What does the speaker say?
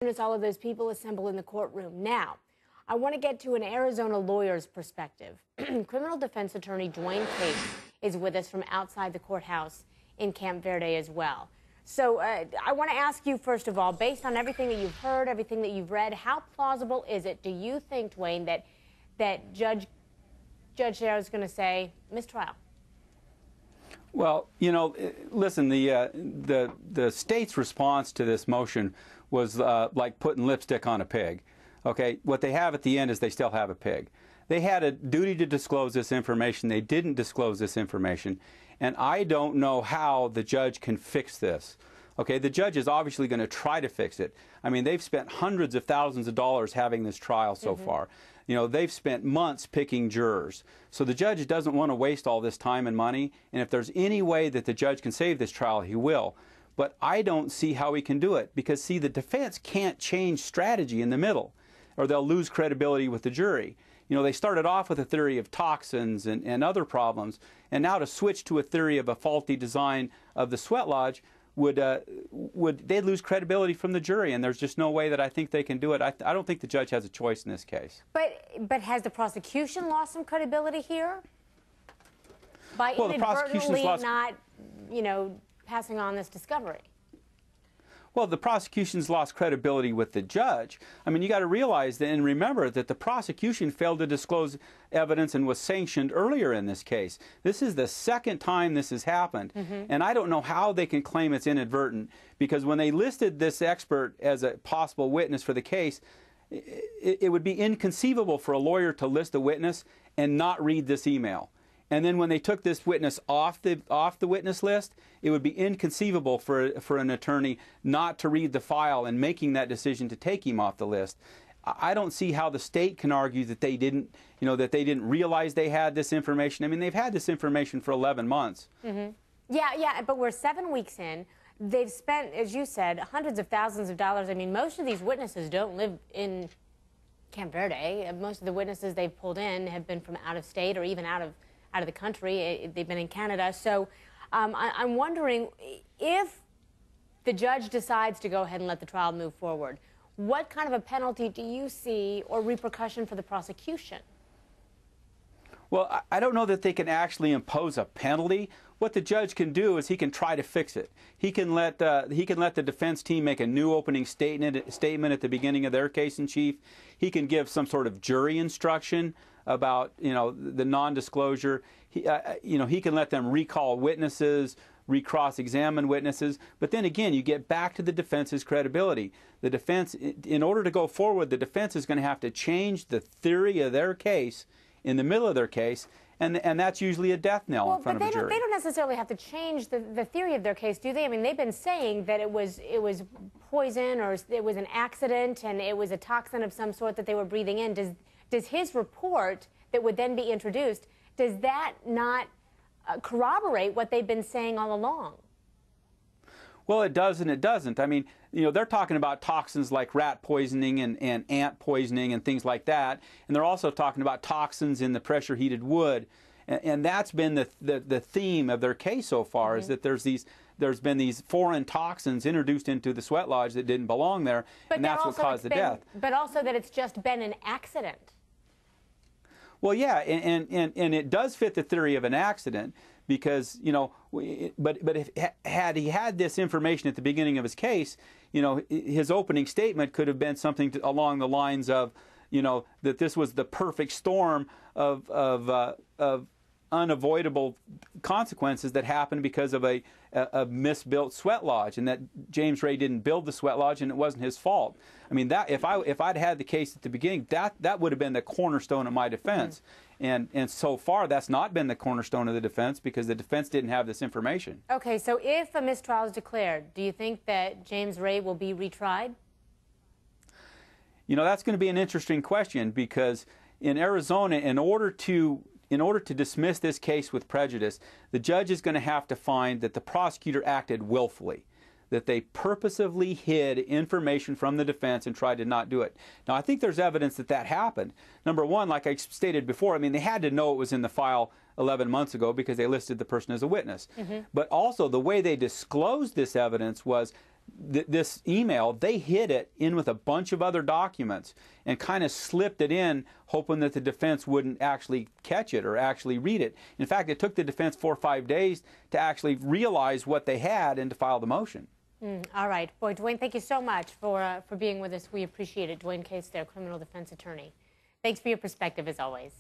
As all of those people assemble in the courtroom. Now, I want to get to an Arizona lawyer's perspective. Criminal defense attorney Dwayne Cate is with us from outside the courthouse in Camp Verde as well. So I want to ask you, first of all, based on everything that you've heard, everything that you've read, how plausible is it, do you think, Dwayne, that Judge Darrow is going to say mistrial? Well, you know, listen, the state's response to this motion was like putting lipstick on a pig. Okay, what they have at the end is they still have a pig. They had a duty to disclose this information. They didn't disclose this information. And I don't know how the judge can fix this. Okay, the judge is obviously going to try to fix it. I mean, they've spent hundreds of thousands of dollars having this trial so far. You know, they've spent months picking jurors. So the judge doesn't want to waste all this time and money. And if there's any way that the judge can save this trial, he will. But I don't see how he can do it because, see, the defense can't change strategy in the middle or they'll lose credibility with the jury. You know, they started off with a theory of toxins and other problems, and now to switch to a theory of a faulty design of the sweat lodge they'd lose credibility from the jury, and there's just no way that I think they can do it. I don't think the judge has a choice in this case. But has the prosecution lost some credibility here by well, inadvertently not, you know, passing on this discovery? Well, the prosecution's lost credibility with the judge. I mean, you got to realize that and remember that the prosecution failed to disclose evidence and was sanctioned earlier in this case. This is the second time this has happened. And I don't know how they can claim it's inadvertent because when they listed this expert as a possible witness for the case, it would be inconceivable for a lawyer to list a witness and not read this email. And then when they took this witness off the witness list, it would be inconceivable for an attorney not to read the file and making that decision to take him off the list. I don't see how the state can argue that they didn't, you know, that they didn't realize they had this information. I mean, they've had this information for 11 months. Yeah, but we're 7 weeks in. They've spent, as you said, hundreds of thousands of dollars. I mean, most of these witnesses don't live in Camp Verde. Most of the witnesses they've pulled in have been from out of state or even out of the country. They've been in Canada. So I'm wondering if the judge decides to go ahead and let the trial move forward, what kind of a penalty do you see or repercussion for the prosecution? Well, I don't know that they can actually impose a penalty. What the judge can do is he can try to fix it. He can let the defense team make a new opening statement at the beginning of their case in chief. He can give some sort of jury instruction about, you know, the non-disclosure. You know, he can let them recall witnesses, recross-examine witnesses. But then again, you get back to the defense's credibility. The defense, in order to go forward, the defense is going to have to change the theory of their case in the middle of their case, and that's usually a death knell in front of a jury. But they don't necessarily have to change the theory of their case, do they? I mean, they've been saying that it was poison or it was an accident and it was a toxin of some sort that they were breathing in. Does his report that would then be introduced, does that not corroborate what they've been saying all along? Well, it does and it doesn't. I mean, you know, they're talking about toxins like rat poisoning and ant poisoning and things like that. And they're also talking about toxins in the pressure-heated wood. And that's been the theme of their case so far, is that there's been these foreign toxins introduced into the sweat lodge that didn't belong there, and that's what caused the death. But also that it's just been an accident. Well, yeah, and it does fit the theory of an accident because, you know, but had he had this information at the beginning of his case, you know, his opening statement could have been something along the lines of, you know, that this was the perfect storm of unavoidable consequences that happened because of a misbuilt sweat lodge, and that James Ray didn't build the sweat lodge and it wasn't his fault. I mean, that if I'd had the case at the beginning, that would have been the cornerstone of my defense. And so far, that's not been the cornerstone of the defense because the defense didn't have this information. Okay, so if a mistrial is declared, do you think that James Ray will be retried? You know, that's going to be an interesting question because in Arizona, in order to dismiss this case with prejudice, the judge is going to have to find that the prosecutor acted willfully, that they purposefully hid information from the defense and tried to not do it. Now, I think there's evidence that that happened. Number one, like I stated before, I mean, they had to know it was in the file 11 months ago because they listed the person as a witness. But also, the way they disclosed this evidence was this email, they hid it in with a bunch of other documents and kind of slipped it in, hoping that the defense wouldn't actually catch it or actually read it. In fact, it took the defense 4 or 5 days to actually realize what they had and to file the motion. All right. Boy, Dwayne, thank you so much for being with us. We appreciate it. Dwayne Case, their criminal defense attorney. Thanks for your perspective, as always.